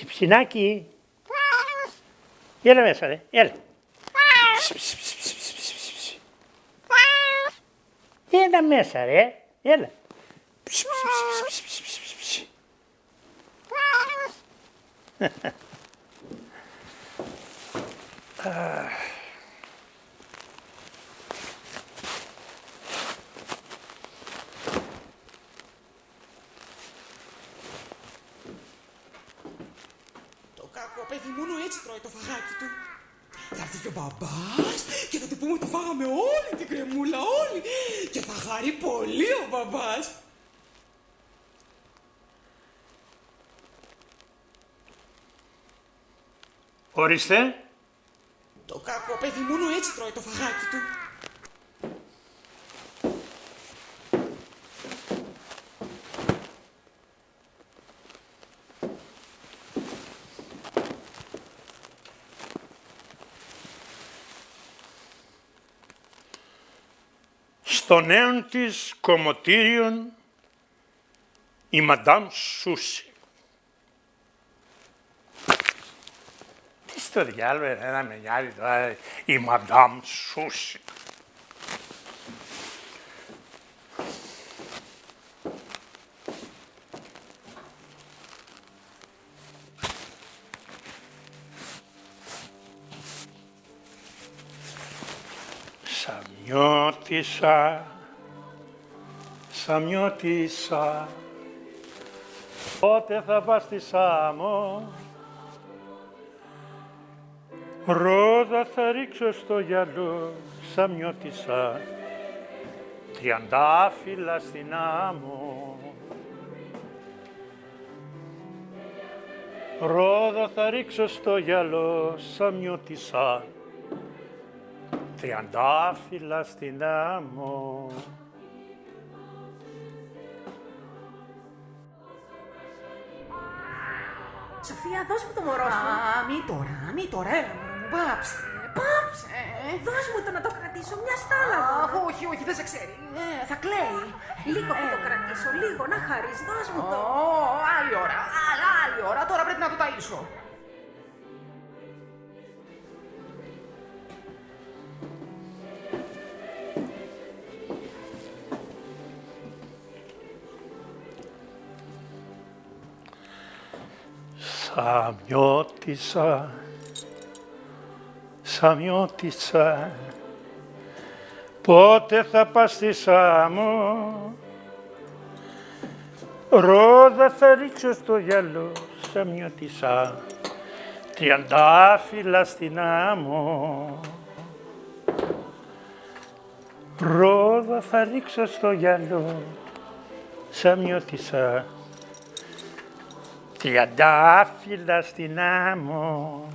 Ψινάκι. Έλα μέσα ρε, έλα. Έλα μέσα ρε, έλα. Το κακό παιδί μόνο έτσι τρώει το φαγάκι του. Θα έρθει και ο μπαμπάς και θα του πούμε ότι φάγαμε όλη την κρεμούλα, όλη. Και θα χαρεί πολύ ο μπαμπάς. Ορίστε. Το κακό παιδί μόνο έτσι τρώει το φαγάκι του. Στο νέον της κομμωτήριον η Μαντάμ Σούσι. Τι στο διάλογο ένα με νοιάζει τώρα η Μαντάμ Σούσι. Σαμιώτισσα, Σαμιώτισσα, πότε θα πας στη Σάμο, ρόδα θα ρίξω στο γυαλό, Σαμιώτισσα, τριαντάφυλλα στην άμμο. Ρόδα θα ρίξω στο γυαλό, Σαμιώτισσα, τριαντάφυλλα στην άμμο. Σοφία, δώσ' μου το μωρό σου. Μη τώρα, έλα μου, πάψε. Δώσ' μου το να το κρατήσω, μια στάλα. Όχι, δεν σε ξέρει. Θα κλαίει. Λίγο που το κρατήσω, λίγο να χαρείς, δώσ' μου το. Άλλη ώρα, τώρα πρέπει να το ταΐσω. Σαμιώτισσα, Σαμιώτισσα, πότε θα πας στη Σάμο, ρόδα θα ρίξω στο γυαλό, Σαμιώτισσα, τριαντάφυλλα στην άμμο. Ρόδα θα ρίξω στο γυαλό, Σαμιώτισσα, τριαντάφυλλα στην άμμο.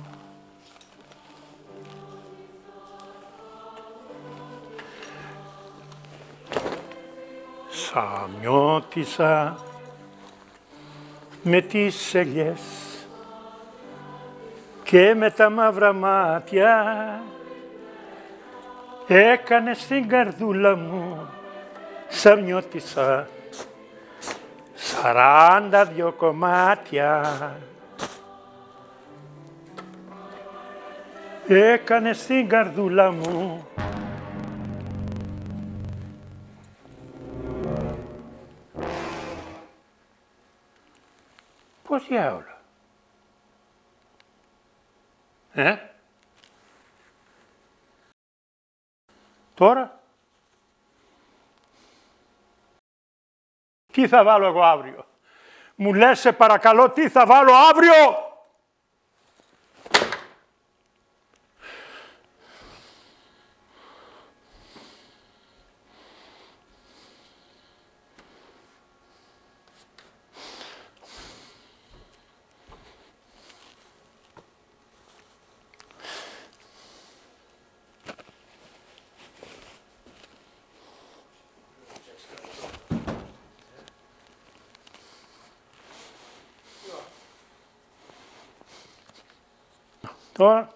Σαμιώτισσα με τις ελιές και με τα μαύρα μάτια έκανε στην καρδούλα μου, Σαμιώτισσα, 42 κομμάτια. Έκανε στην καρδούλα μου πώς διάολο. Τώρα τι θα βάλω εγώ αύριο. Μου λες σε παρακαλώ τι θα βάλω αύριο. Τώρα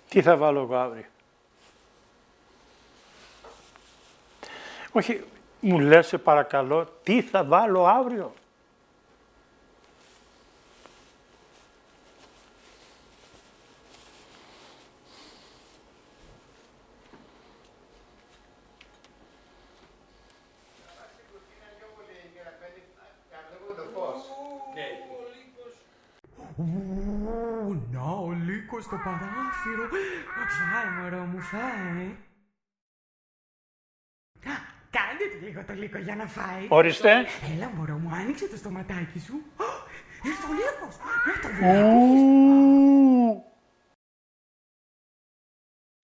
τι θα βάλω εγώ αύριο. Όχι, Μου λες σε παρακαλώ τι θα βάλω αύριο. Να ο Λύκος στο παράθυρο. Φάει μωρό μου, φάει. Κάντε του λίγο το Λύκο για να φάει. Ορίστε. Έλα μωρό μου, άνοιξε το στοματάκι σου. Ήρθε ο Λύκος.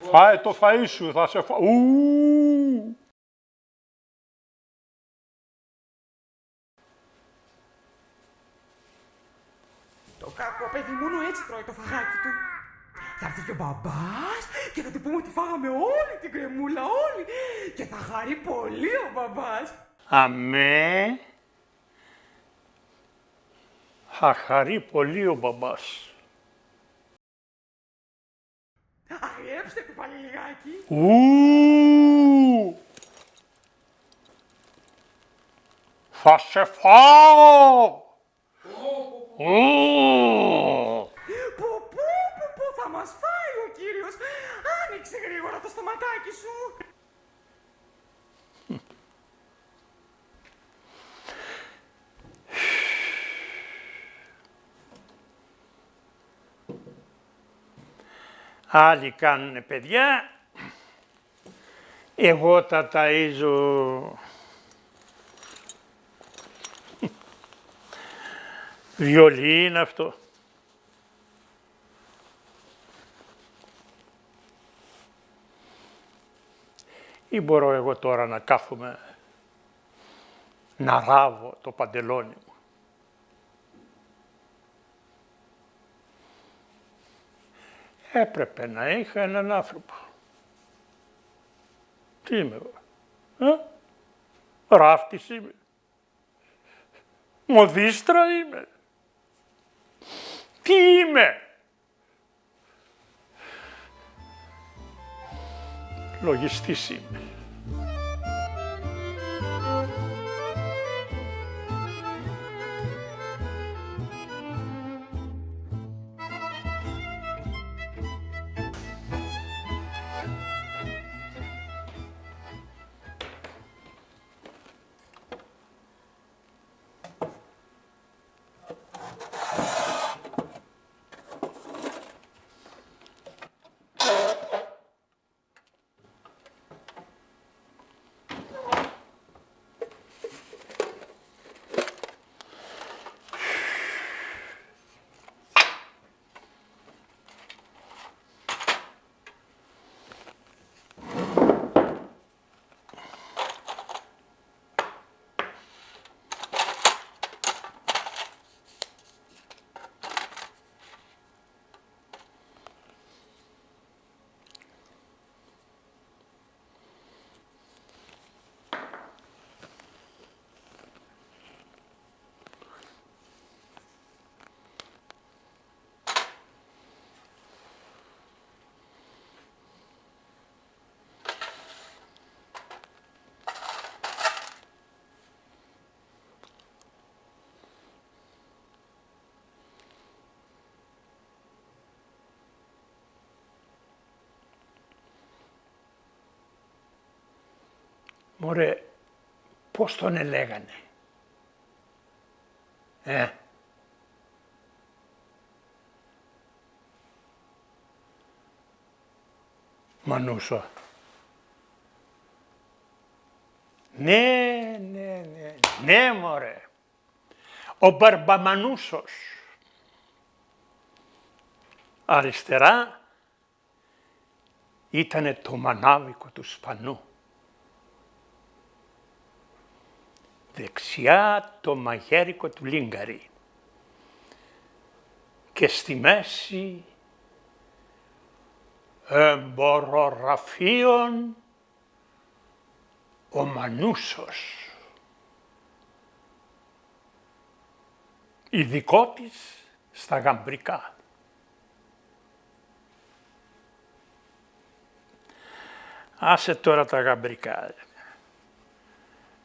Φάε το φαΐ σου, θα σε φάω. Το κακό παιδί μόνο έτσι τρώει το φαγάκι του. Θα έρθει και ο μπαμπάς και θα του πούμε ότι φάγαμε όλη την κρεμούλα, όλη. Και θα χαρεί πολύ ο μπαμπάς. Αμέ. Θα χαρεί πολύ ο μπαμπάς. Αγριέψτε του πάλι λιγάκι. Θα σε φάω. Πω, θα μας φάει ο κύριος. Άνοιξε γρήγορα το στοματάκι σου. Άλλοι κάνουνε παιδιά, εγώ τα ταΐζω βιολί είναι αυτό. Ή μπορώ εγώ τώρα να κάθομαι να ράβω το παντελόνι μου. Έπρεπε να είχα έναν άνθρωπο. Τι είμαι εγώ, ράφτης είμαι, μοδίστρα είμαι, τι είμαι. Λογιστής είμαι. Μωρέ, πώς τον ελέγανε. Μανούσο. Ναι μωρέ. Ο Μπαρμπαμανούσος. Αριστερά ήτανε το μανάβικο του Σπανού. Δεξιά το μαγέρικο του Λίγκαρη και στη μέση εμπορογραφίων ο Μανούσος, ειδικό της στα γαμπρικά. Άσε τώρα τα γαμπρικά.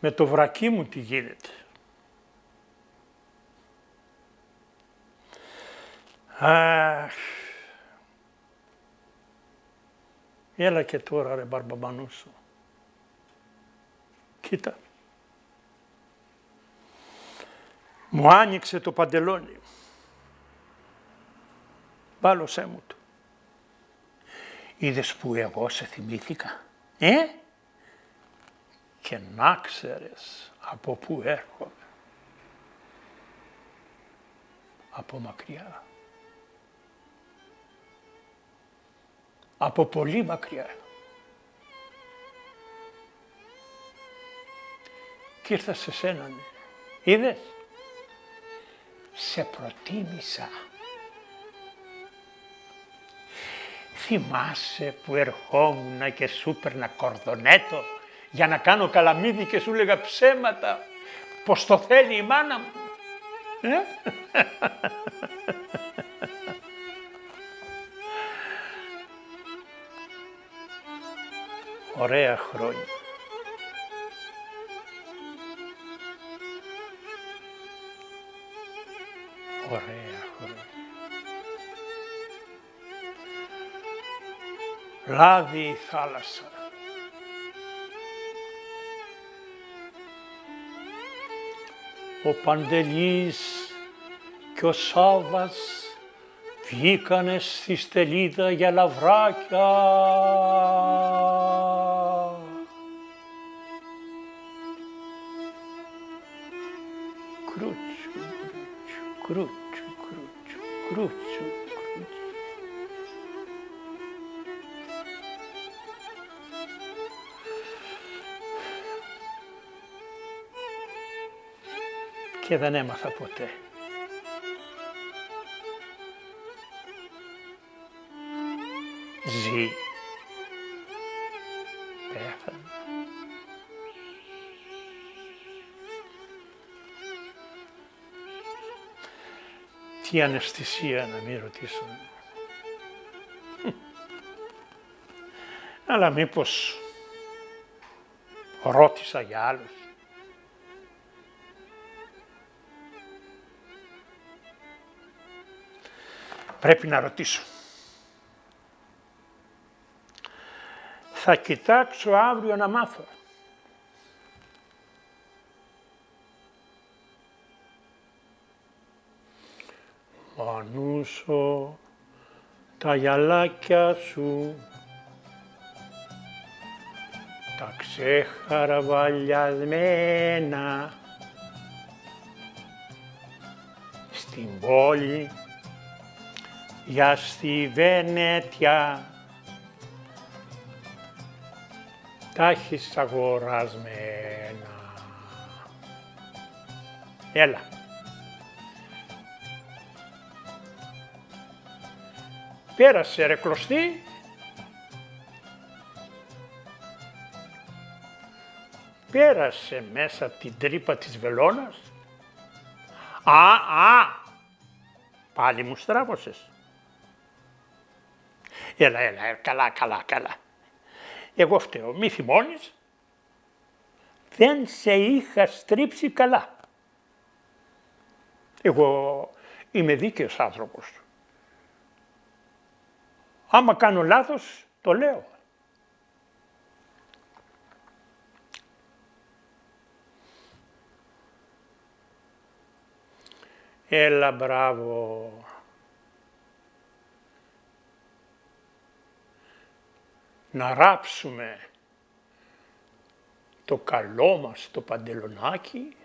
Με το βρακί μου τι γίνεται. Αχ. Έλα και τώρα ρε Μπαρμπαμανούσο. Κοίτα. Μου άνοιξε το παντελόνι. Βάλωσέ μου το. Είδες που εγώ σε θυμήθηκα. Και να ξέρεις από πού έρχομαι. Από μακριά. Από πολύ μακριά. Και ήρθα σε σένα. Είδες. Σε προτίμησα. Θυμάσαι που ερχόμουν και σου έπαιρνα κορδονέτο για να κάνω καλαμίδι και σου λέγα ψέματα πως το θέλει η μάνα μου. Ωραία χρόνια. Ωραία χρόνια. Λάδι η θάλασσα. Ο Παντελής και ο Σάββας βγήκανε στη στελίδα για λαβράκια. Κρούτσου, κρούτσου, κρούτσου, κρούτσου, κρούτσου, κρούτσου. Και δεν έμαθα ποτέ. Ζει. Πέθανε. Τι αναισθησία να μην ρωτήσω. Αλλά μήπως ρώτησα για άλλους. Πρέπει να ρωτήσω. Θα κοιτάξω αύριο να μάθω. Μανούσο, τα γυαλάκια σου, τα ξεχαραβαλιασμένα, στην πόλη, για στη Βενέτια, τα έχεις αγορασμένα. Έλα. Πέρασε ρε κλωστή. Πέρασε μέσα από την τρύπα της βελόνας. Πάλι μου στράβωσες. Έλα, καλά. Εγώ φταίω, μη θυμώνεις. Δεν σε είχα στρίψει καλά. Εγώ είμαι δίκαιος άνθρωπος. Άμα κάνω λάθος, το λέω. Έλα, μπράβο. Να ράψουμε το καλό μας το παντελονάκι,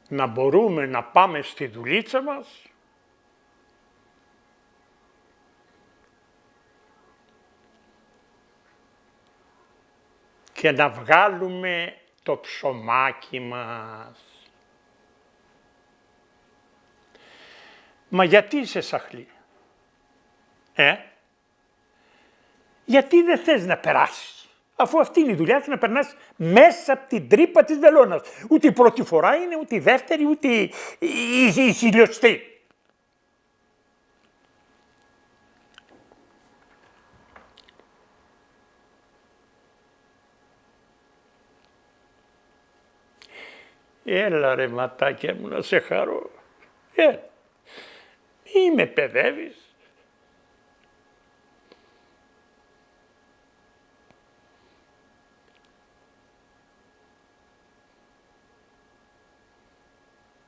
να μπορούμε να πάμε στη δουλίτσα μας και να βγάλουμε το ψωμάκι μας. Μα γιατί είσαι σαχλή, γιατί δεν θες να περάσεις, αφού αυτή είναι η δουλειά σου, να περνάς μέσα από την τρύπα της βελόνας. Ούτε η πρώτη φορά είναι, ούτε η δεύτερη, ούτε η χιλιοστή. Έλα ρε ματάκια μου να σε χαρώ. Μη με παιδεύεις.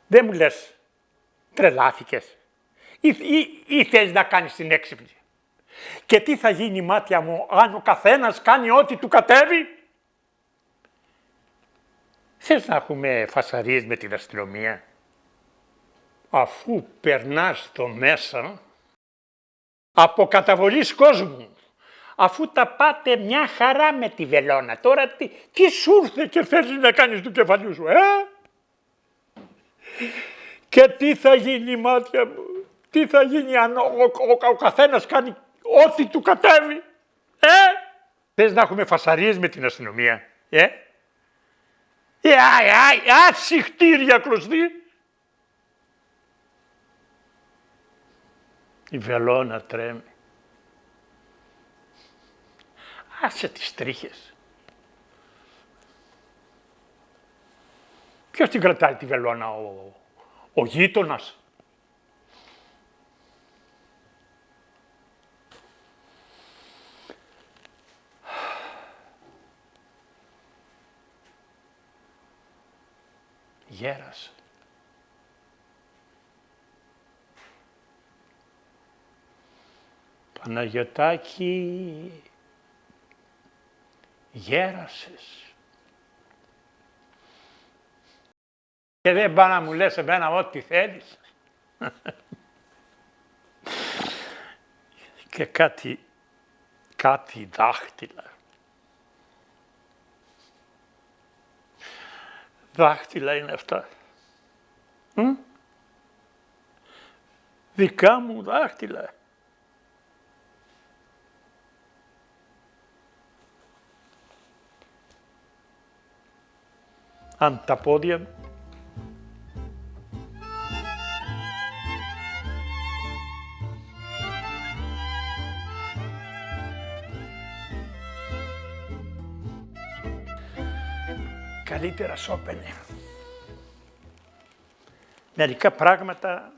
Δεν μου λες τρελάθηκες ή θες να κάνεις την έξυπνη. Και τι θα γίνει μάτια μου αν ο καθένας κάνει ό,τι του κατέβει. Θες να έχουμε φασαρίες με την αστυνομία. Αφού περνάς το μέσα από καταβολής κόσμου, αφού τα πάτε μια χαρά με τη βελόνα, τώρα τι σου ήρθε και θέλεις να κάνεις του κεφαλιού σου, Και τι θα γίνει μάτια μου, τι θα γίνει αν ο καθένας κάνει ό,τι του κατέβει, Θες να έχουμε φασαρίες με την αστυνομία, Συχτήρια κλωστή. Η βελόνα τρέμει. Άσε τις τρίχες. Ποιος την κρατάει τη βελόνα, ο γείτονας. Γέρασε. Παναγιωτάκη, γέρασες. Και δεν πάει να μου λες εμένα ό,τι θέλεις. Και κάτι δάχτυλα. Δάχτυλα είναι αυτά. Δικά μου δάχτυλα. Αν τα πόδια μου. Καλύτερα σώπαινε. Μερικά πράγματα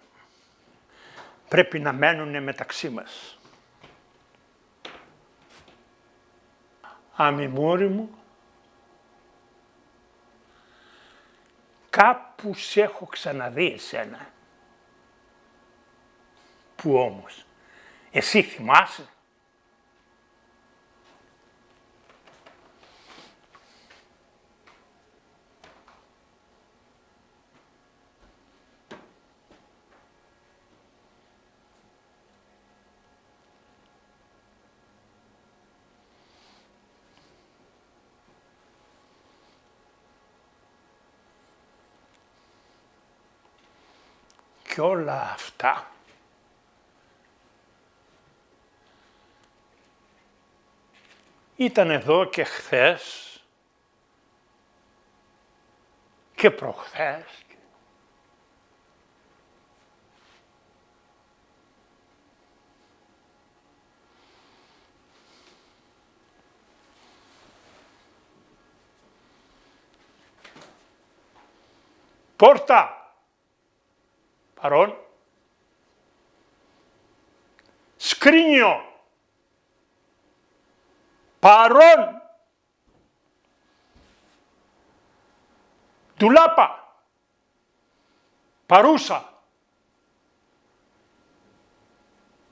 πρέπει να μένουν μεταξύ μας. Αμιμούρη μου, κάπου σε έχω ξαναδεί εσένα. Πού όμως, εσύ θυμάσαι? Και όλα αυτά ήταν εδώ και χθες και προχθές. Πόρτα! Παρόν. Σκρίνιο. Παρόν. Ντουλάπα. Παρούσα.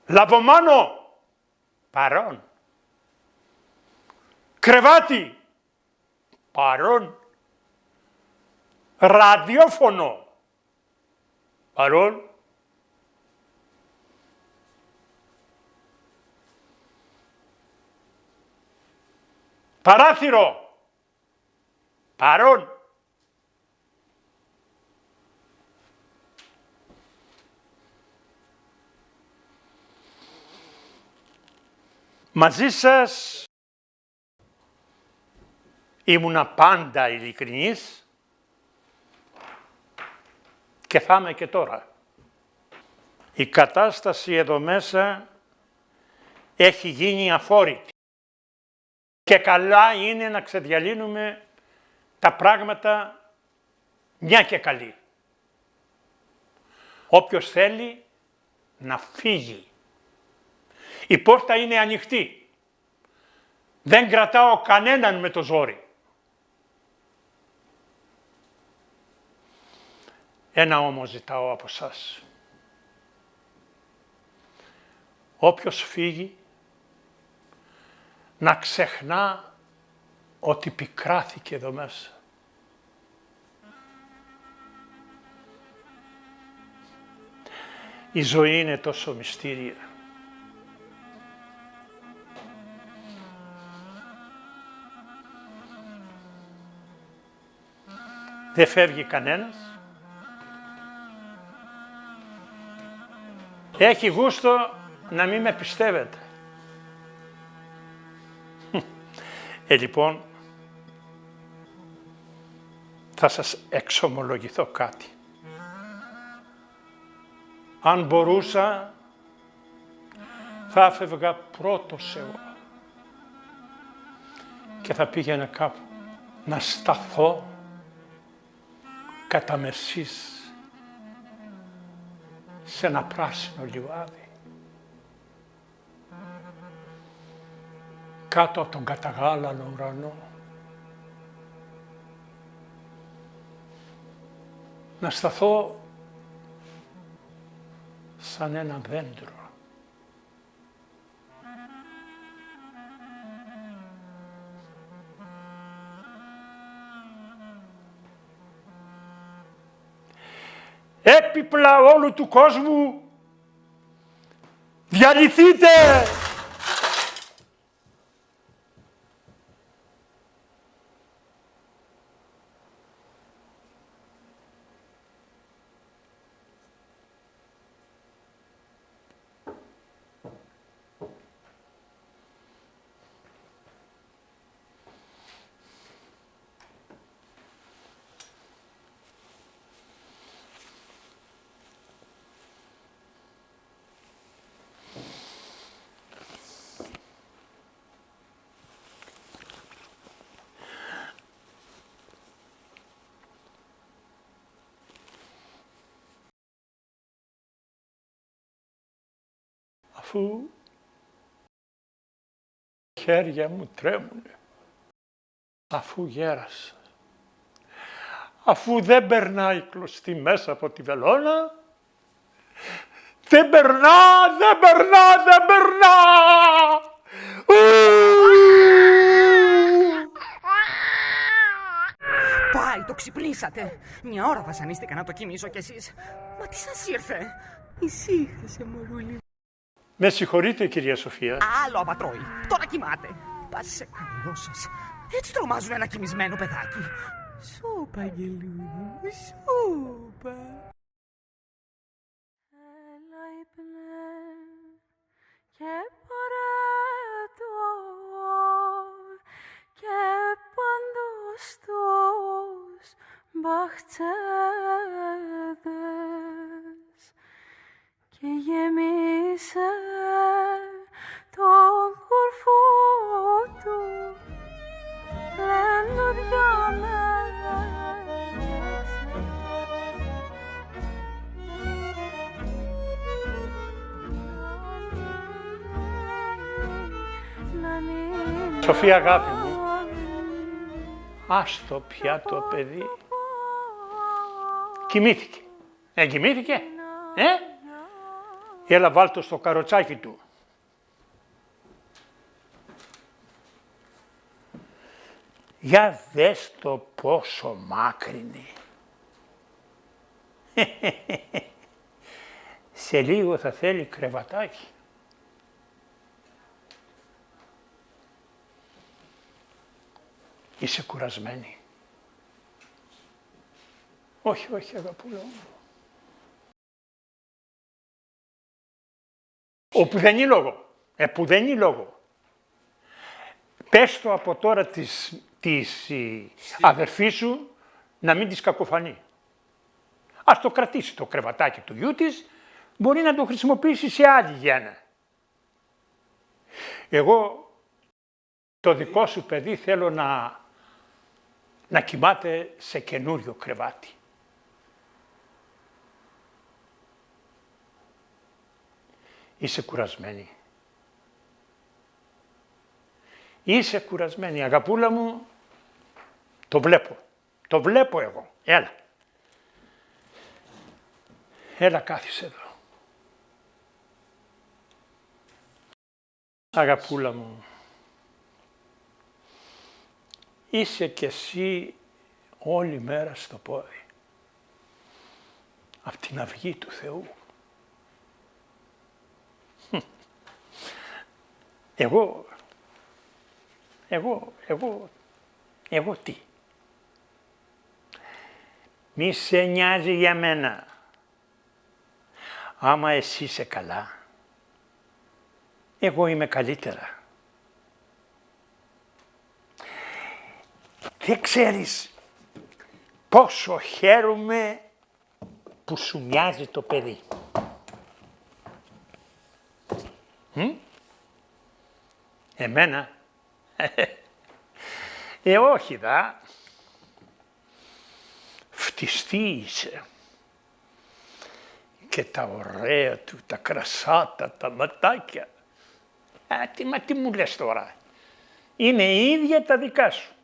Λαβομάνο. Παρόν. Κρεβάτι. Παρόν. Ραδιόφωνο. Παρόν. Παράθυρο. Παρόν. Μαζί σας ήμουνα πάντα ειλικρινής και θα είμαι και τώρα. Η κατάσταση εδώ μέσα έχει γίνει αφόρητη και καλά είναι να ξεδιαλύνουμε τα πράγματα μια και καλή. Όποιος θέλει να φύγει. Η πόρτα είναι ανοιχτή. Δεν κρατάω κανέναν με το ζόρι. Ένα όμως ζητάω από σας. Όποιος φύγει, να ξεχνά ότι πικράθηκε εδώ μέσα. Η ζωή είναι τόσο μυστήρια. Δεν φεύγει κανένας. Έχει γούστο να μην με πιστεύετε. Λοιπόν, θα σας εξομολογηθώ κάτι. Αν μπορούσα, θα έφευγα πρώτος εγώ και θα πήγαινα κάπου να σταθώ κατά μεσής σε ένα πράσινο λιβάδι, κάτω από τον καταγάλανο ουρανό, να σταθώ σαν ένα δέντρο. Έπιπλα όλου του κόσμου, διαλυθείτε! Αφού χέρια μου τρέμουνε, αφού γέρασα, αφού δεν περνάει κλωστή μέσα από τη βελόνα, δεν περνά! Πάει, το ξυπνήσατε. Μια ώρα βασανίστηκα να το κοιμήσω κι εσείς. Μα τι σας ήρθε? Ησύχασε, μωρούλη. Με συγχωρείτε, κυρία Σοφία. Άλλο απατρώει. Τώρα κοιμάται. Πάσε καλό σας. Έτσι τρομάζουν ένα κοιμισμένο παιδάκι. Σούπα, αγγελούδι μου, σούπα. Έλα ύπνε και παρέτω και παντού στους μπαχτσέδες και γεμίσε τον κορφό του λουλουδιά Σοφία, αγάπη μου, άστο πια το παιδί. Κοιμήθηκε. Κοιμήθηκε. Έλα, βάλ' το στο καροτσάκι του. Για δες το πόσο μάκρυνε. Σε λίγο θα θέλει κρεβατάκι. Είσαι κουρασμένη? Όχι, όχι, αγαπούλα μου. Όπου δεν είναι λόγο. Που δεν είναι λόγο. Πες το από τώρα της αδερφής σου να μην της κακοφανεί. Ας το κρατήσει το κρεβατάκι του γιού της, μπορεί να το χρησιμοποιήσει σε άλλη γέννα. Εγώ το δικό σου παιδί θέλω να κοιμάται σε καινούριο κρεβάτι. Είσαι κουρασμένη. Είσαι κουρασμένη, αγαπούλα μου. Το βλέπω. Το βλέπω εγώ. Έλα. Έλα κάθισε εδώ. Αγαπούλα μου. Είσαι κι εσύ όλη μέρα στο πόδι. Απ' την αυγή του Θεού. Εγώ τι. Μη σε νοιάζει για μένα. Άμα εσύ είσαι καλά, εγώ είμαι καλύτερα. Δεν ξέρεις πόσο χαίρομαι που σου μοιάζει το παιδί. Εμένα. Όχι δα. Φτιστή είσαι. Και τα ωραία του, τα κρασάτα, τα ματάκια. Τι μου λες τώρα. Είναι η ίδια τα δικά σου.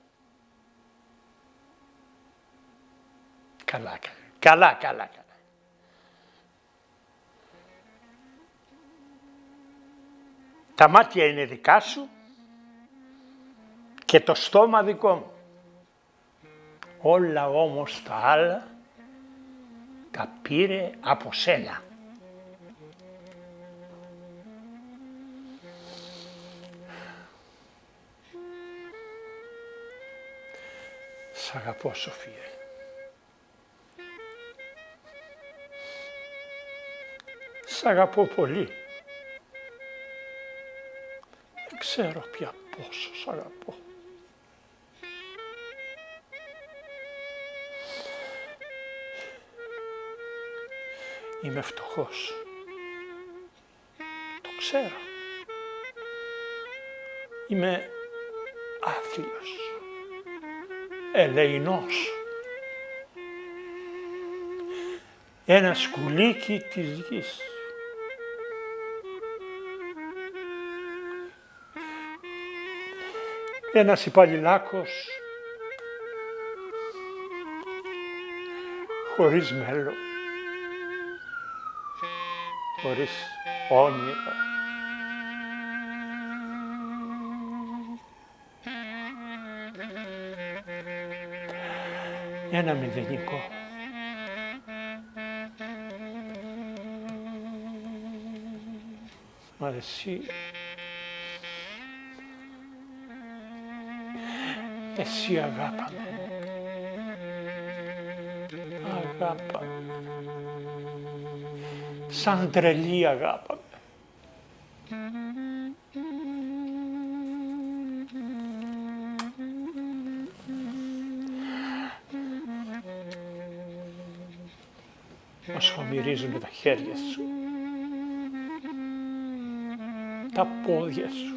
Καλά. Τα μάτια είναι δικά σου και το στόμα δικό μου. Όλα όμως τα άλλα τα πήρε από σένα. Σ' αγαπώ, Σοφία. Σ' αγαπώ πολύ. Δεν ξέρω πια πόσο σ' αγαπώ. Είμαι φτωχός. Το ξέρω. Είμαι άθλιος. Ελεεινός. Ένα σκουλίκι της γης. Ένας υπαλληλάκος χωρίς μέλλον, χωρίς όνειρα. Ένα μηδενικό. Μα εσύ αγάπαμε. Σαν τρελή αγάπαμε. Μας χαμυρίζουν τα χέρια σου, τα πόδια σου.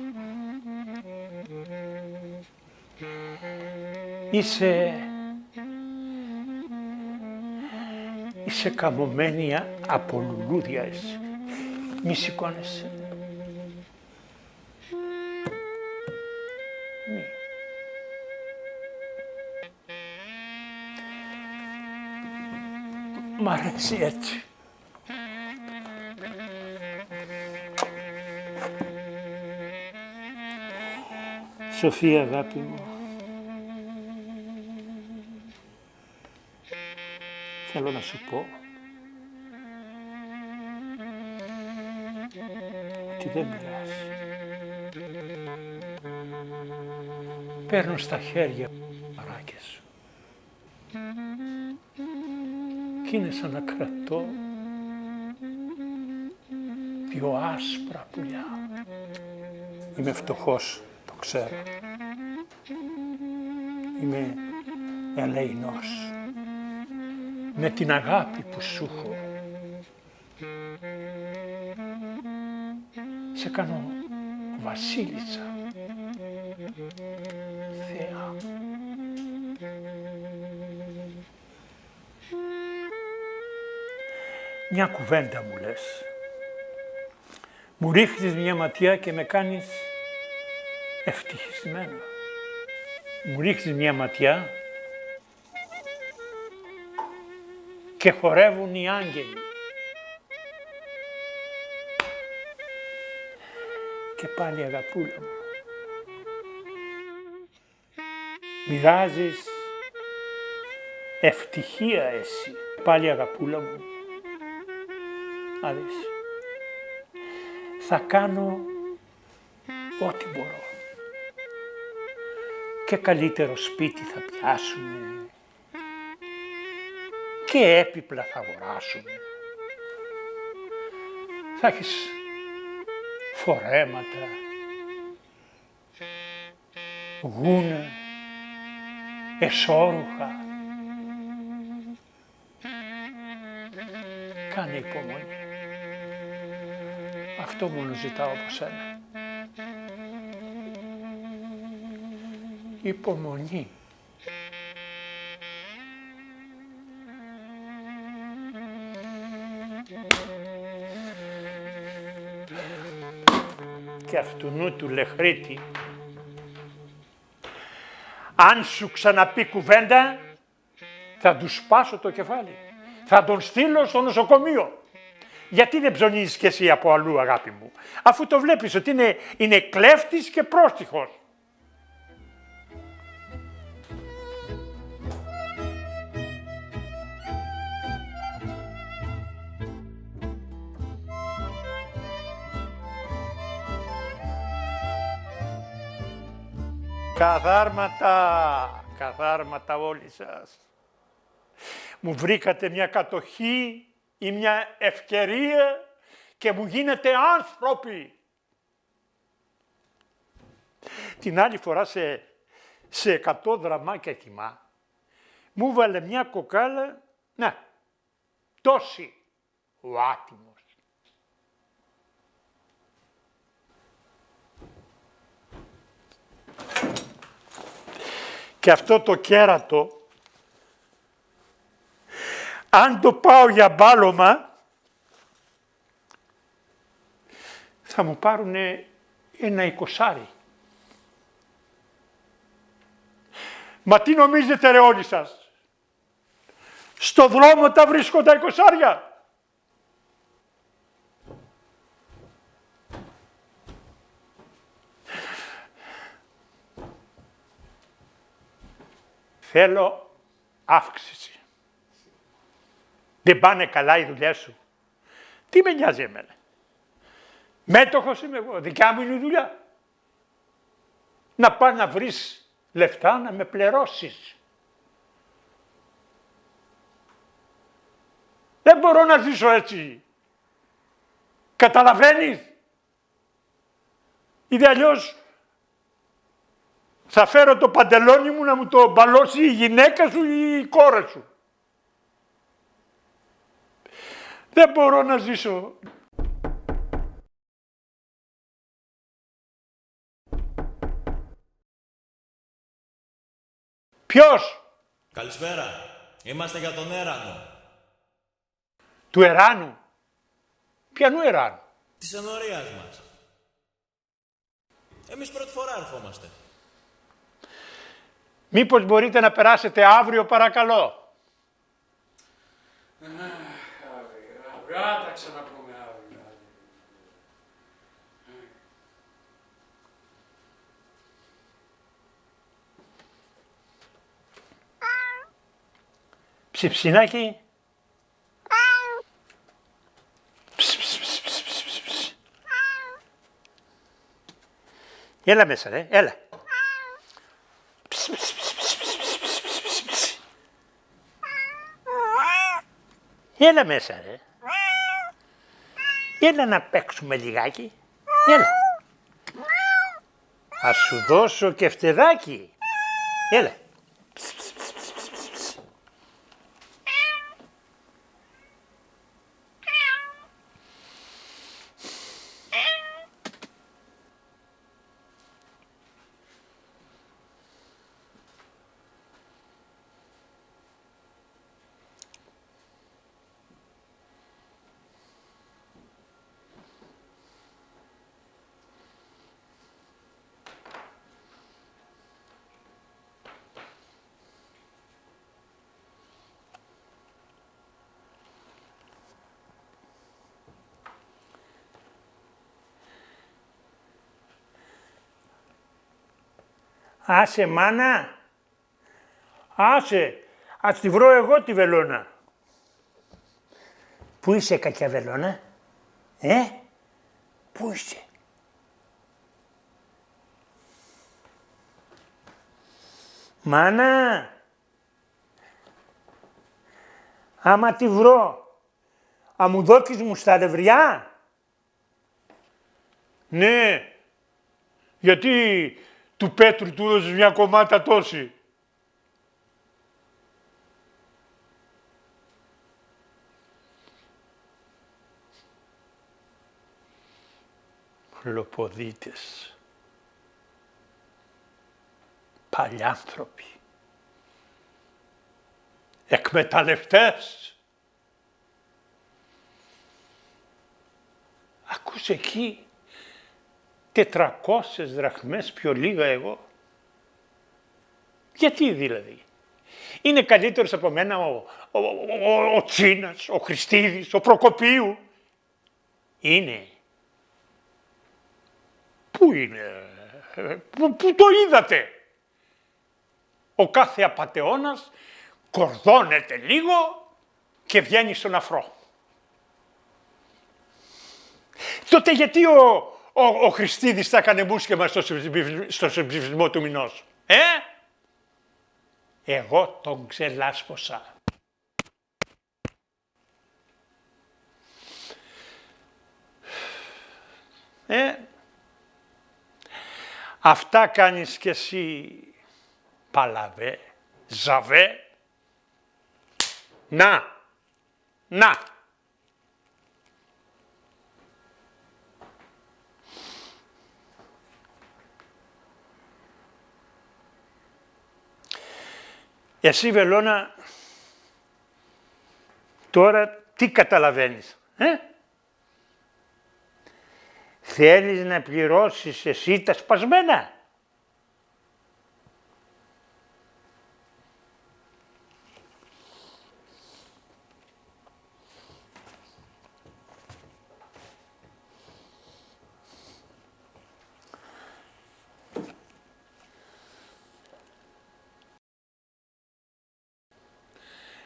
Είσαι καμωμένη από λουλούδια εσύ. Μη σηκώνεσαι. Μη. Μ' αρέσει έτσι. Σοφία, αγάπη μου, θέλω να σου πω ότι δεν πειράζει. Παίρνω στα χέρια παράκες σου κι είναι σαν να κρατώ δυο άσπρα πουλιά. Είμαι φτωχός, το ξέρω. Είμαι ελεεινός. Με την αγάπη που σου έχω, σε κάνω βασίλισσα, θεά. Μια κουβέντα μου λες, Μου ρίχνεις μια ματιά και με κάνεις ευτυχισμένο. Μου ρίχνεις μια ματιά και χορεύουν οι άγγελοι. Και πάλι αγαπούλα μου, μοιράζεις ευτυχία εσύ. Πάλι αγαπούλα μου, άδεις, θα κάνω ό,τι μπορώ. Και καλύτερο σπίτι θα πιάσουμε και έπιπλα θα αγοράσουμε. Θα έχεις φορέματα, γούνα, εσώρουχα. Κάνε υπομονή. Αυτό μόνο ζητάω από σένα. Υπομονή. Και αυτού του Λεχρίτη, αν σου ξαναπεί κουβέντα, θα του σπάσω το κεφάλι. Θα τον στείλω στο νοσοκομείο. Γιατί δεν ψωνίζεις κι εσύ από αλλού, αγάπη μου, αφού το βλέπεις ότι είναι κλέφτης και πρόστιχος. Καθάρματα όλοι σας. Μου βρήκατε μια κατοχή ή μια ευκαιρία και μου γίνετε άνθρωποι. Την άλλη φορά σε 100 δραμάκια κιμά μου βάλε μια κοκάλα, να, τόση, ο άτιμος. Και αυτό το κέρατο, αν το πάω για μπάλωμα, θα μου πάρουνε ένα 20. Μα τι νομίζετε ρε όλοι σας, στο δρόμο τα βρίσκω τα 20. Θέλω αύξηση. Δεν πάνε καλά οι δουλειές σου. Τι με νοιάζει εμένα. Μέτοχος είμαι εγώ, δικιά μου είναι η δουλειά. Να πας να βρεις λεφτά να με πληρώσεις. Δεν μπορώ να ζήσω έτσι. Καταλαβαίνεις. Ήδη αλλιώς θα φέρω το παντελόνι μου να μου το μπαλώσει η γυναίκα σου ή η κόρη σου. Δεν μπορώ να ζήσω. Ποιος? Καλησπέρα. Είμαστε για τον Έρανο. Του Εράνου. Ποιανού Εράνου? Της ενορίας μας. Εμείς πρώτη φορά ερχόμαστε. Μήπως μπορείτε να περάσετε αύριο παρακαλώ. Αύριο, τα ξαναπούμε αύριο. Ψιψινάκι. Έλα μέσα ρε, έλα. Έλα μέσα ρε. Έλα να παίξουμε λιγάκι. Έλα. Ας σου δώσω και φτεδάκι. Έλα. Άσε μάνα. Άσε. Ας τη βρω εγώ τη βελόνα. Πού είσαι κακιά βελόνα? Πού είσαι? Μάνα. Άμα τη βρω, μου δώκεις μου στα ρευριά? Ναι. Γιατί του Πέτρου του δώσεις μια κομμάτα τόση? Χλωποδίτες. Παλιάνθρωποι. Εκμεταλλευτές. Ακούς εκεί 400 δραχμές πιο λίγα εγώ. Γιατί δηλαδή? Είναι καλύτερος από μένα ο Τσίνας, ο Χριστίδης, ο Προκοπίου. Είναι. Πού είναι? Πού το είδατε? Ο κάθε απατεώνας κορδώνεται λίγο και βγαίνει στον αφρό. Τότε γιατί ο Χριστίδης θα έκανε μουσκεμα στο συμψηφισμό του μηνός? Εγώ τον ξελάσπωσα. Αυτά κάνεις κι εσύ, παλαβέ, ζαβέ. Να. Εσύ βελόνα, τώρα τι καταλαβαίνεις? Θέλεις να πληρώσεις εσύ τα σπασμένα?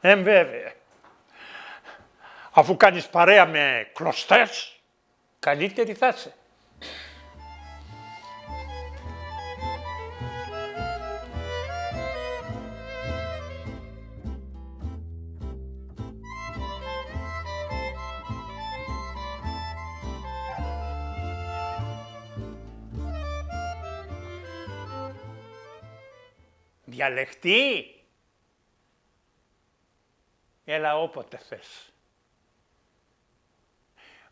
Βέβαια. Αφού κάνεις παρέα με κλωστές, καλύτερη θα είσαι. Διαλεχτή. Έλα όποτε θες.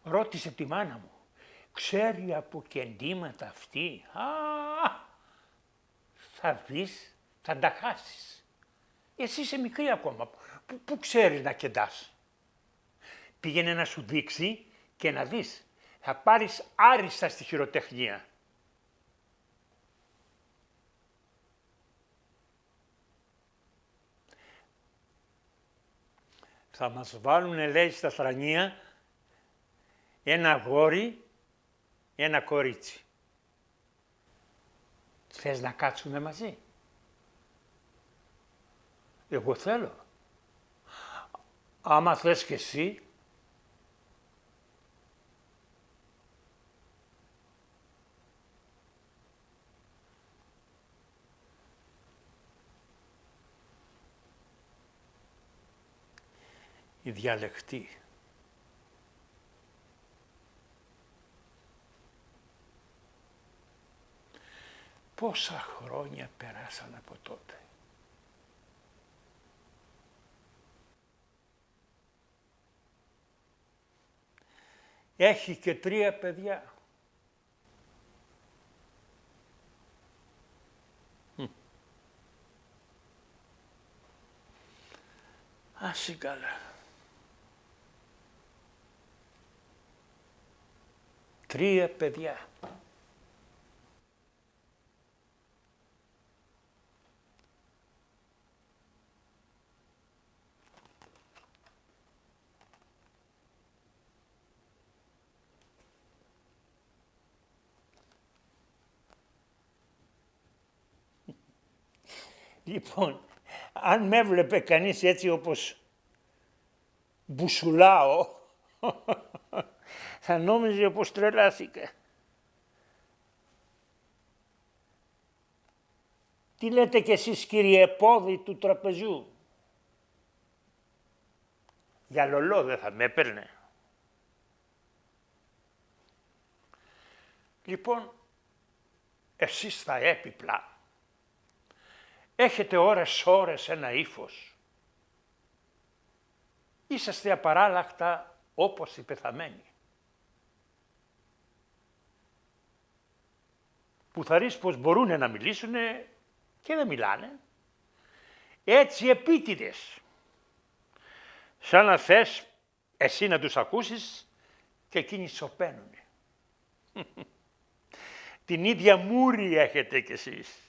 Ρώτησε τη μάνα μου. Ξέρει από κεντήματα αυτή? Θα δεις, θα τα χάσεις. Εσύ είσαι μικρή ακόμα. Πού ξέρεις να κεντάς? Πήγαινε να σου δείξει και να δεις. Θα πάρεις άριστα στη χειροτεχνία. Θα μας βάλουνε, λέει, στα θρανία ένα αγόρι, ένα κορίτσι. Θες να κάτσουμε μαζί? Εγώ θέλω. Άμα θες και εσύ. Η διαλεκτή. Πόσα χρόνια περάσαν από τότε. Έχει και 3 παιδιά. Άσε καλά. 3 παιδιά. Λοιπόν, αν με έβλεπε κανείς έτσι όπως μπουσουλάω, θα νόμιζε πως τρελάθηκα. Τι λέτε κι εσείς, κύριε πόδι του τραπεζιού? Για λολό δεν θα με έπαιρνε. Λοιπόν, εσείς στα έπιπλα έχετε ώρες ένα ύφος. Είσαστε απαράλλαχτα όπως οι πεθαμένοι. Που θα ρίξει πως μπορούν να μιλήσουν και δεν μιλάνε. Έτσι επίτηδες. Σαν να θες εσύ να τους ακούσεις και εκείνοι σωπαίνουν. Την ίδια μούρη έχετε κι εσείς.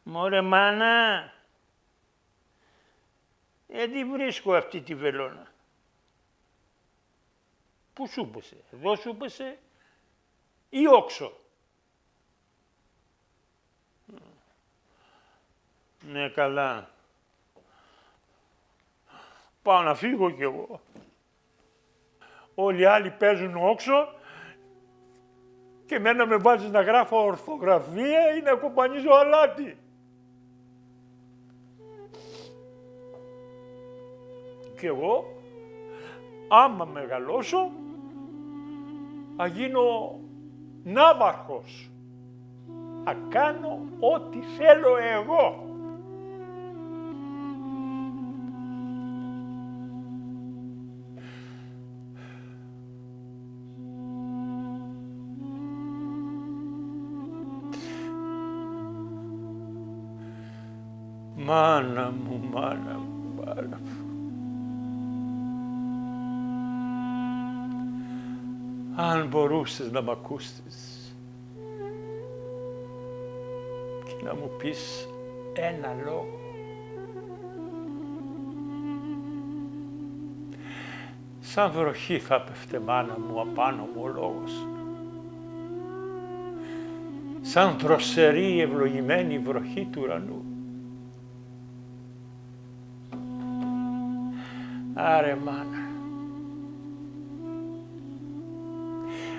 Μωρέ μάνα, τι βρίσκω αυτή τη βελόνα? Πού σου πέσε, εδώ σου πέσε ή όξο? Ναι, καλά. Πάω να φύγω κι εγώ. Όλοι οι άλλοι παίζουν όξο και εμένα με βάζεις να γράφω ορθογραφία ή να κομπανίζω αλάτι. Και εγώ, άμα μεγαλώσω, θα γίνω ναύαρχος. Θα κάνω ό,τι θέλω εγώ. Μάνα μου, μάνα μου, μάνα μου. Αν μπορούσες να μ' ακούσεις και να μου πεις ένα λόγο. Σαν βροχή θα πέφτε, μάνα μου, απάνω μου ο λόγος. Σαν δροσερή ευλογημένη βροχή του ουρανού. Άρε μάνα,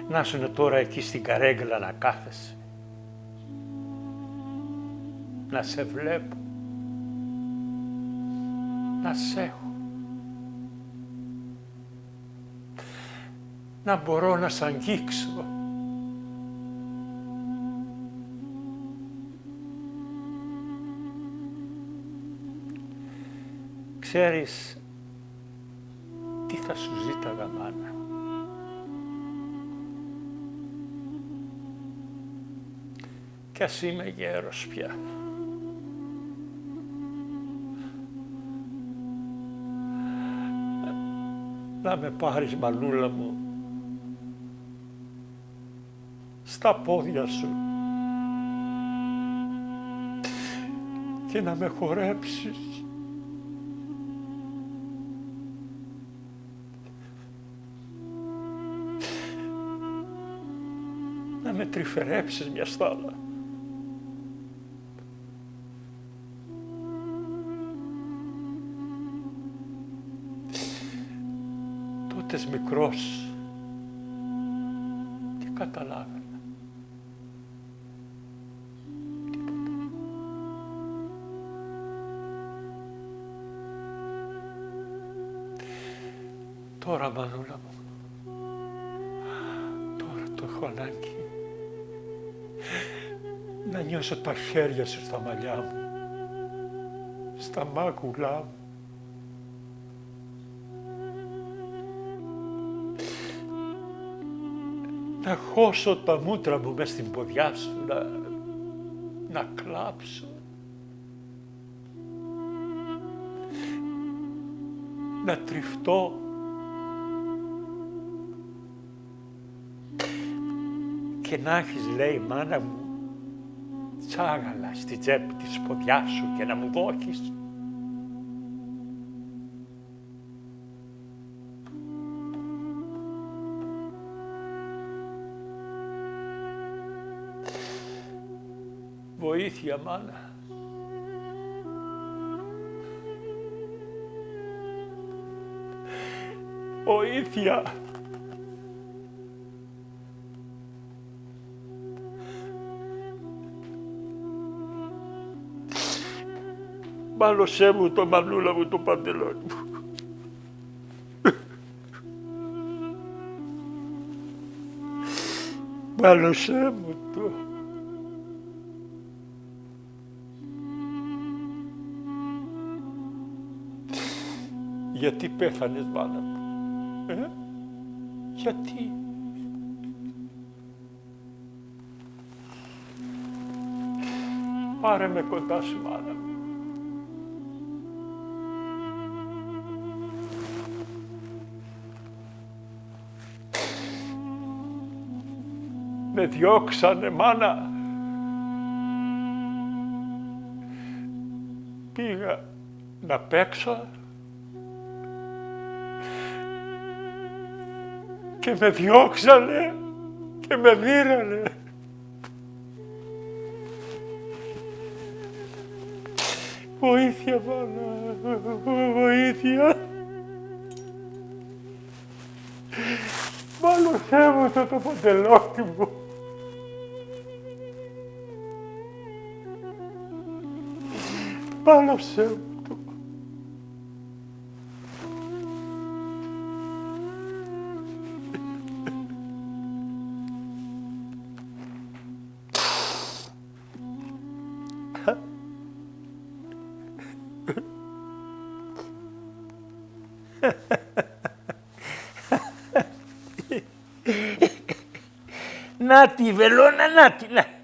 να σου είναι τώρα εκεί στην καρέγκλα να κάθεσαι, να σε βλέπω, να σ' έχω, να μπορώ να σ' αγγίξω. Ξέρεις τι θα σου ζήταγα, μάνα? Κι ας είμαι γέρος πια. Να με πάρεις, μανούλα μου, στα πόδια σου και να με χορέψεις. Να με τρυφερέψεις μια στάλα. Τότε μικρός, τι καταλάβαινα? Τίποτα. Τώρα, μανούλα μου, τώρα το έχω ανάγκη. Να νιώσω τα χέρια σου στα μαλλιά μου, στα μάκουλά μου. Να χώσω τα μούτρα μου μες στην ποδιά σου, να κλάψω. Να τριφτώ. Και να έχεις, λέει, μάνα μου, τις τσάγαλα στη τσέπη της ποδιά σου και να μου δώκεις. Βοήθεια, μάνα. Βοήθεια. Μάλωσέ μου το, μανούλα μου, το παντελόνι μου. Μάλωσέ μου το. Γιατί πέθανες, μάνα μου, γιατί? Πάρε με κοντά σου, μάνα μου. Με διώξανε, μάνα. Πήγα να παίξω και με διώξανε και με δίνανε. Βοήθεια, μάνα, βοήθεια. Μάλλον Θεέ το παντελόνι μου. Μάλωσέ μου το. Να τη βελόνα, να τη, να.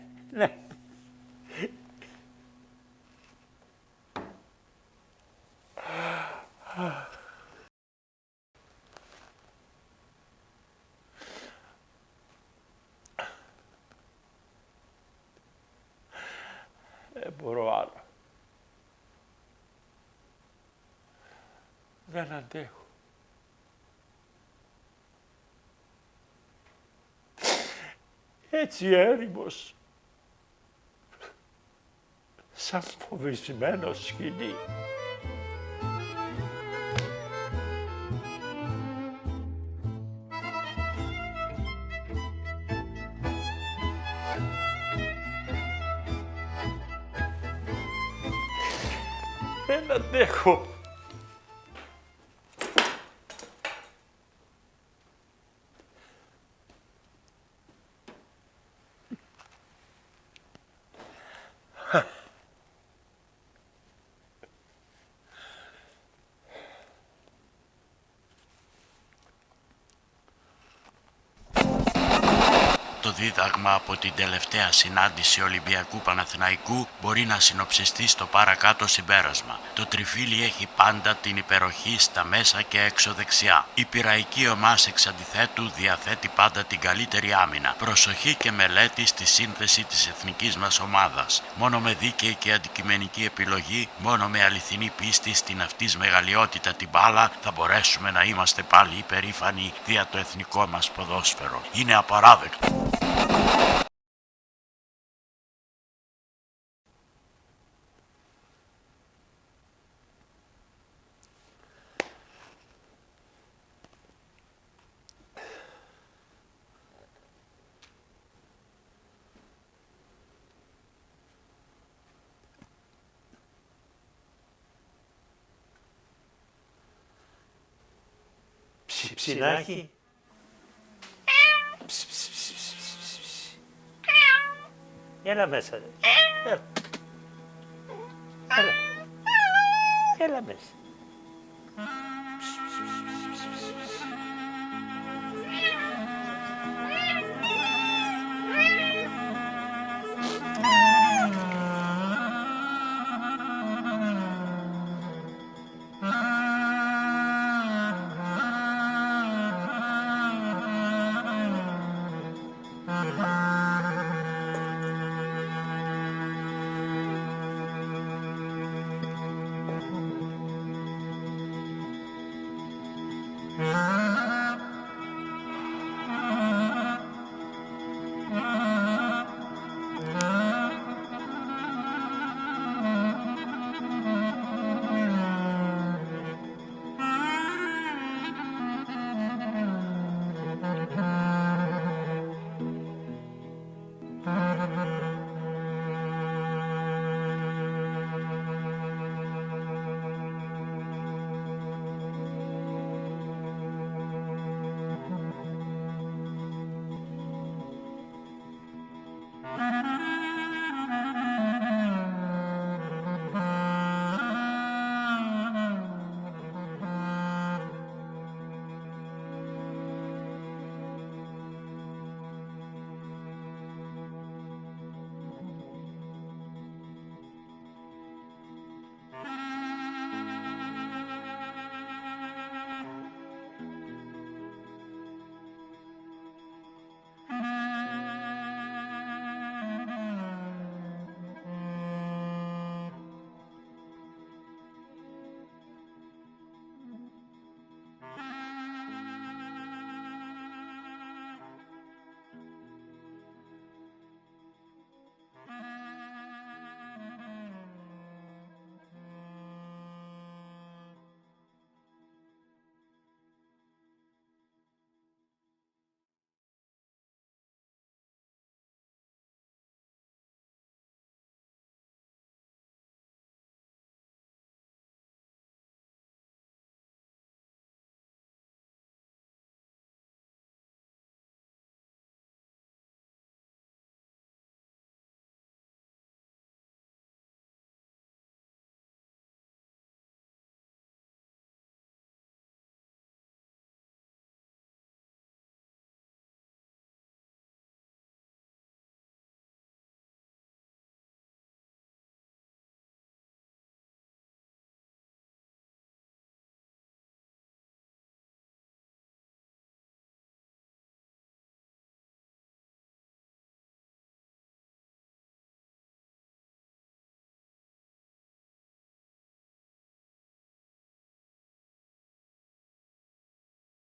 Δεν μπορώ άλλο. Δεν αντέχω. Έτσι έρημος, σαν φοβισμένο σκυλί. Δεν αντέχω. Το δίδαγμα από την τελευταία συνάντηση Ολυμπιακού Παναθηναϊκού μπορεί να συνοψιστεί στο παρακάτω συμπέρασμα. Το τριφύλι έχει πάντα την υπεροχή στα μέσα και έξω δεξιά. Η πειραϊκή ομάς εξ αντιθέτου διαθέτει πάντα την καλύτερη άμυνα. Προσοχή και μελέτη στη σύνθεση της εθνικής μας ομάδας. Μόνο με δίκαιη και αντικειμενική επιλογή, μόνο με αληθινή πίστη στην αυτής μεγαλειότητα την μπάλα, θα μπορέσουμε να είμαστε πάλι υπερήφανοι δια το εθνικό μας ποδόσφαιρο. Είναι απαράδεκτο. Ψινάκι. Έλα μέσα. Έλα μέσα. Thank you.